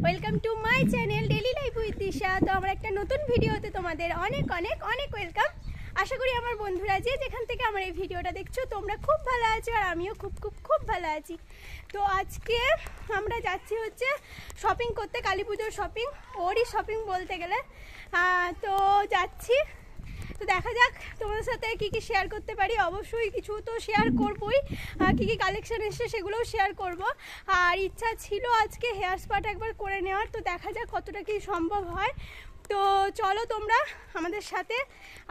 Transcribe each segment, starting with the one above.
Welcome to my channel daily life with Disha. তো আমার একটা নতুন ভিডিওতে তোমাদের অনেক অনেক অনেক ওয়েলকাম। আশা করি আমার বন্ধুরা যে যেখান থেকে আমার এই ভিডিওটা দেখছো তোমরা খুব ভালো আছো, আর আমিও খুব খুব খুব ভালো আছি। তো আজকে আমরা যাচ্ছি হচ্ছে শপিং করতে, কালী পুজোর শপিং, ওরই শপিং বলতে গেলে। তো যাচ্ছি, তো দেখা যাক তোমাদের সাথে কি কি শেয়ার করতে পারি। অবশ্যই কিছু তো শেয়ার করবই, কি কি কালেকশন এসছে সেগুলোও শেয়ার করব। আর ইচ্ছা ছিল আজকে হেয়ার স্পাট একবার করে নেওয়ার, তো দেখা যাক কতটা কি সম্ভব হয়। তো চলো তোমরা আমাদের সাথে,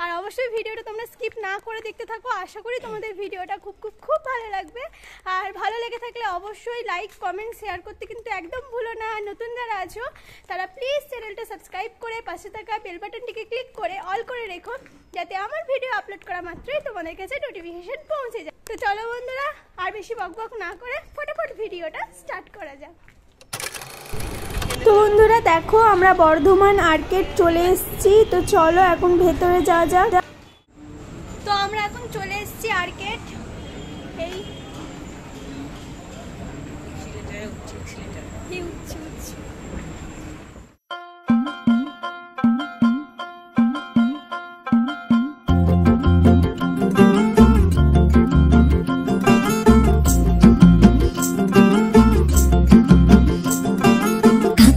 আর অবশ্যই ভিডিওটা তোমরা স্কিপ না করে দেখতে থাকো। আশা করি তোমাদের ভিডিওটা খুব খুব খুব ভালো লাগবে। আর ভালো লেগে থাকলে অবশ্যই লাইক কমেন্ট শেয়ার করতে কিন্তু একদম ভুলো না। আর নতুন যারা আছো তারা প্লিজ চ্যানেলটা সাবস্ক্রাইব করে পাশে থাকা বেল বাটনটিকে ক্লিক করে অল করে রেখো, যাতে আমার ভিডিও আপলোড করা মাত্রই তোমাদের কাছে নোটিফিকেশন পৌঁছে যায়। তো চলো বন্ধুরা, আর বেশি বকবক না করে ফটাফট ভিডিওটা স্টার্ট করা যাক। তো বন্ধুরা দেখো, আমরা বর্ধমান আর্কেড চলে এসেছি। তো চলো এখন ভেতরে যাওয়া যাক। তো আমরা এখন চলে এসেছি আর্কেড। এই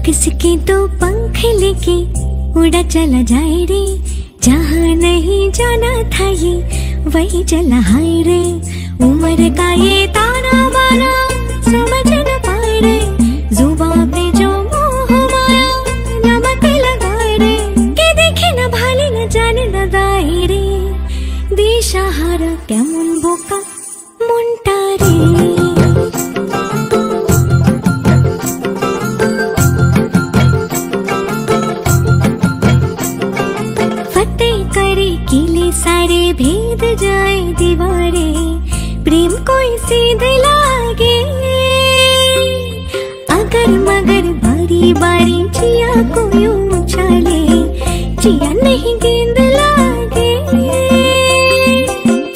किसके दो पंख लेके उड़ा चला जाए रे, जहाँ नहीं जाना था ये वही चला हाय रे। उम्र का ये ताना बाना समझ न पाए रे, जुबान पे जो मोह माया नमक लगाए रे। के देखे न भाले न जाने न दाए रे, दिशाहारा केमन बोका मुंटा रे। सारे भेद जाए दीवारे, प्रेम कोई सीध लागे। अगर मगर बारी बारी जिया को यूं उछाले, जिया नहीं गेंद लागे।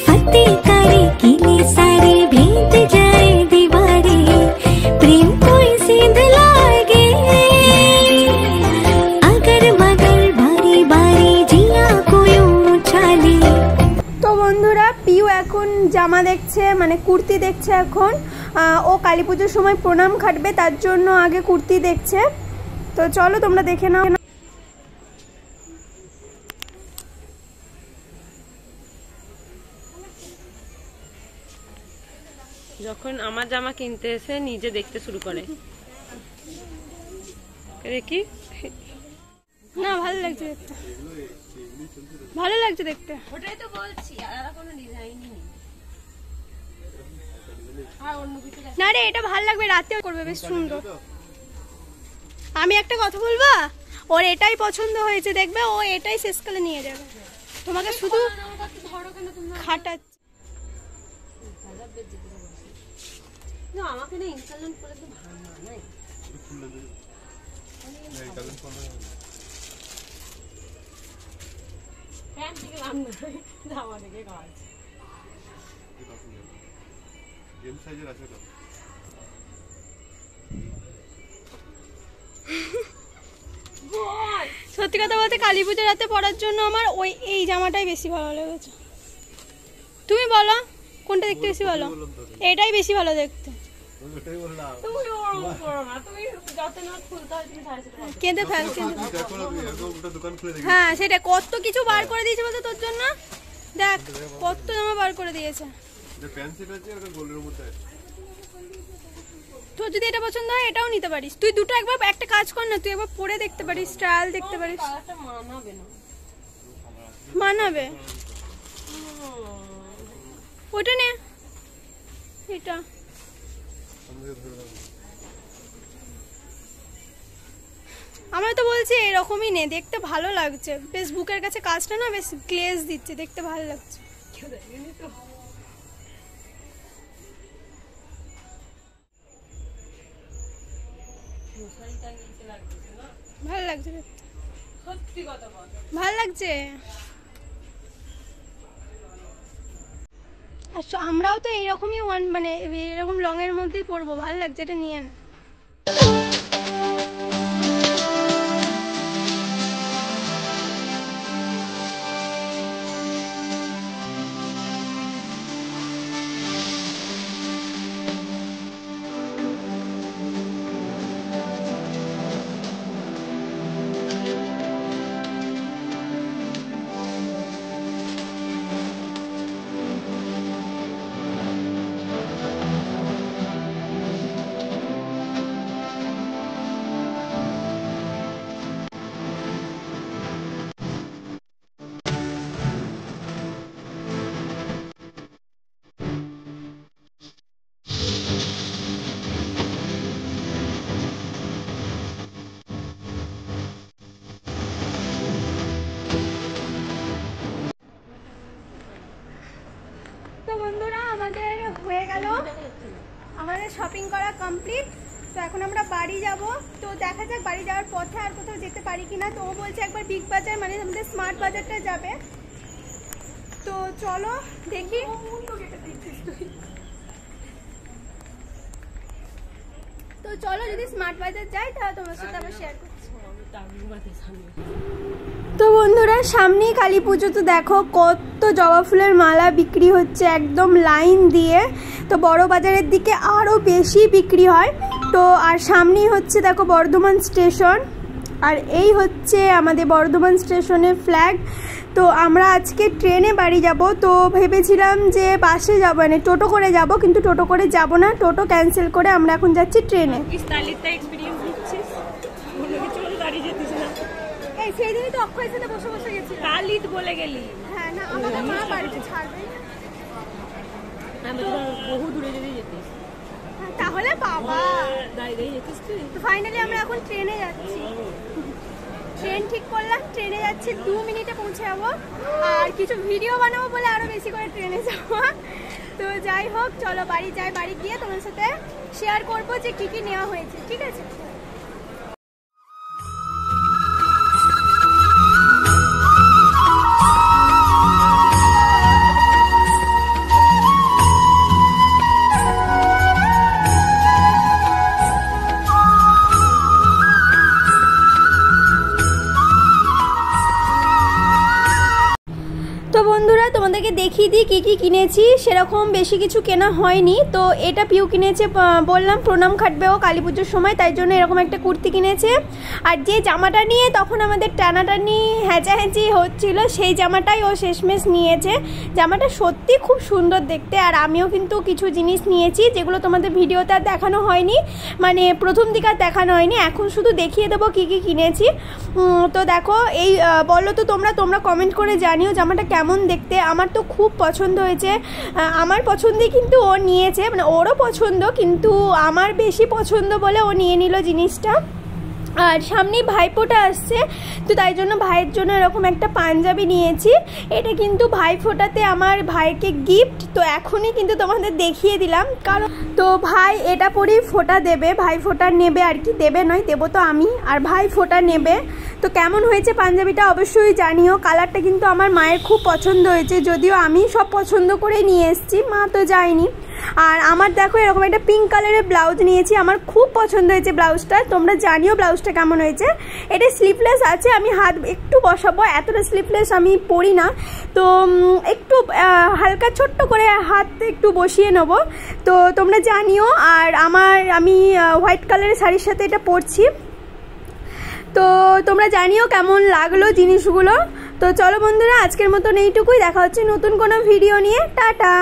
फतेह करे किले सारे भेद जाए दीवारे, प्रेम कोई सीध लागे। अगर मगर बारी बारी जिया को তো বন্ধুরা, পিউ এখন জামা দেখছে, মানে কুর্তি দেখছে। এখন ও কালী পুজোর সময় প্রণাম খাটবে, তার জন্য আগে কুর্তি দেখছে। তো চলো তোমরা দেখে নাও। যখন আমার জামা কিনতে এসে নিজে দেখতে শুরু করে, দেখি না ভালো লাগছে দেখতে, ভালো লাগছে দেখতে। ওটাই তো বলছি, আলাদা কোনো ডিজাইনই নেই। না রে, এটা ভালো লাগবে, রাতেও করবে, বেশ সুন্দর। আমি একটা কথা বলবো, ওর এটাই পছন্দ হয়েছে, দেখবে ও এটাই শেষকালে নিয়ে যাবে। তোমাকে শুধু খাটাচ্ছে। আমাকে না ইনস্টলমেন্ট করে তো ভালো না। সত্যি কথা বলতে কালী পুজোর রাতে পরার জন্য আমার ওই এই জামাটাই বেশি ভালো লেগেছে। তুমি বলো কোনটা দেখতে বেশি ভালো? এটাই বেশি ভালো দেখতে। কেঁদে ফেল, হ্যাঁ সেটা কত কিছু বার করে দিয়েছে বলতো তোর জন্য। দেখ কত জামা বার করে দিয়েছে। তোর যদি এটা পছন্দ হয় এটাও নিতে পারিস। তুই দুটো একবার একটা কাজ কর না, তুই একবার পরে দেখতে পারিস, ট্রায়াল দেখতে পারিস। মানাবে ওটা নে, এটা আমরা তো বলছি এরকমই নে, দেখতে ভালো লাগছে। বেশ বুকের কাছে কাজটা না বেশ গ্লেজ দিচ্ছে, দেখতে ভালো লাগছে। ভালো লাগছে দেখতে, ভালো লাগছে। আর আমরাও তো এইরকমই মানে এরকম লং এর মধ্যেই পরবো, ভালো লাগছে। এটা নিয়ে না হয়ে গেল, আমাদের শপিং করা কমপ্লিট। তো এখন আমরা বাড়ি যাব। তো দেখা যাক বাড়ি যাওয়ার পথে আর কোথাও যেতে পারি কিনা। তো ও বলছে একবার বিগ বাজার মানে আমাদের স্মার্ট বাজারটা যাবে। তো চলো দেখি। তো চলো যদি স্মার্ট বাজার যাই তাহলে তোমার সাথে আবার শেয়ার করছি। তো বন্ধুরা সামনেই কালী পুজো, তো দেখো কত জবা ফুলের মালা বিক্রি হচ্ছে একদম লাইন দিয়ে। তো বড় বাজারের দিকে আরও বেশি বিক্রি হয়। তো আর সামনেই হচ্ছে দেখো বর্ধমান স্টেশন, আর এই হচ্ছে আমাদের বর্ধমান স্টেশনের ফ্ল্যাগ। তো আমরা আজকে ট্রেনে বাড়ি যাব। তো ভেবেছিলাম যে বাসে যাব, মানে টোটো করে যাব, কিন্তু টোটো করে যাব না, টোটো ক্যান্সেল করে আমরা এখন যাচ্ছি ট্রেনে। এই সেদিনই তো অক্ষয়ের সাথে বসে বসে গেছি। কালিত বলে গেলি। হ্যাঁ না, আমাকে মা বাড়িতে ছাড়বে বহু দূরে যদি যেতিস তাহলে বাবা। দাঁড়িয়ে যেতিস তুই। তো ফাইনালি আমরা এখন ট্রেনে যাচ্ছি। ট্রেন ঠিক করলাম, ট্রেনে যাচ্ছি, 2 মিনিটে পৌঁছে যাবো। আর কিছু ভিডিও বানাবো বলে আরো বেশি করে ট্রেনে যাবো। তো যাই হোক চলো বাড়ি যাই, বাড়ি গিয়ে তোমার সাথে শেয়ার করবো যে কি কি নেওয়া হয়েছে, ঠিক আছে? তো বন্ধুরা তোমাদেরকে দেখিয়ে দিই কী কী কিনেছি। সেরকম বেশি কিছু কেনা হয়নি। তো এটা পিউ কিনেছে, বললাম প্রণাম খাটবে ও কালী পুজোর সময়, তাই জন্য এরকম একটা কুর্তি কিনেছে। আর যে জামাটা নিয়ে তখন আমাদের টানাটানি হ্যাঁচাহ্যাঁচি হচ্ছিল, সেই জামাটাই ও শেষমেশ নিয়েছে। জামাটা সত্যি খুব সুন্দর দেখতে। আর আমিও কিন্তু কিছু জিনিস নিয়েছি যেগুলো তোমাদের ভিডিওতে আর দেখানো হয়নি, মানে প্রথম দিকে আর দেখানো হয়নি, এখন শুধু দেখিয়ে দেবো কী কী কিনেছি। তো দেখো এই বলো তো তোমরা কমেন্ট করে জানিও জামাটা কেমন দেখতে। আমার তো খুব পছন্দ হয়েছে। আমার পছন্দই কিন্তু ও নিয়েছে, মানে ওরও পছন্দ, কিন্তু আমার বেশি পছন্দ বলে ও নিয়ে নিল জিনিসটা। আর সামনেই ভাইফোঁটা আসছে, তো তাই জন্য ভাইয়ের জন্য এরকম একটা পাঞ্জাবি নিয়েছি। এটা কিন্তু ভাইফোঁটাতে আমার ভাইকে গিফট। তো এখনই কিন্তু তোমাদের দেখিয়ে দিলাম, কারণ তো ভাই এটা পরেই ফোঁটা দেবে, ভাই ফোঁটা নেবে আর কি, দেবে নয়, দেবো তো আমি, আর ভাই ফোঁটা নেবে। তো কেমন হয়েছে পাঞ্জাবিটা অবশ্যই জানিও। কালারটা কিন্তু আমার মায়ের খুব পছন্দ হয়েছে, যদিও আমি সব পছন্দ করে নিয়ে এসেছি, মা তো যায়নি। আর আমার দেখো এরকম একটা পিঙ্ক কালারের ব্লাউজ নিয়েছি, আমার খুব পছন্দ হয়েছে ব্লাউজটা। তোমরা জানিও ব্লাউজটা কেমন হয়েছে। এটা স্লিভলেস আছে, আমি হাত একটু বসাবো, এতটা স্লিভলেস আমি পরি না, তো একটু হালকা ছোট্ট করে হাত একটু বসিয়ে নেব। তো তোমরা জানিও। আর আমি হোয়াইট কালারের শাড়ির সাথে এটা পরছি। তো তোমরা জানিও কেমন লাগলো জিনিসগুলো। তো চলো বন্ধুরা আজকের মতন এইটুকুই, দেখা হচ্ছে নতুন কোনো ভিডিও নিয়ে। টাটা।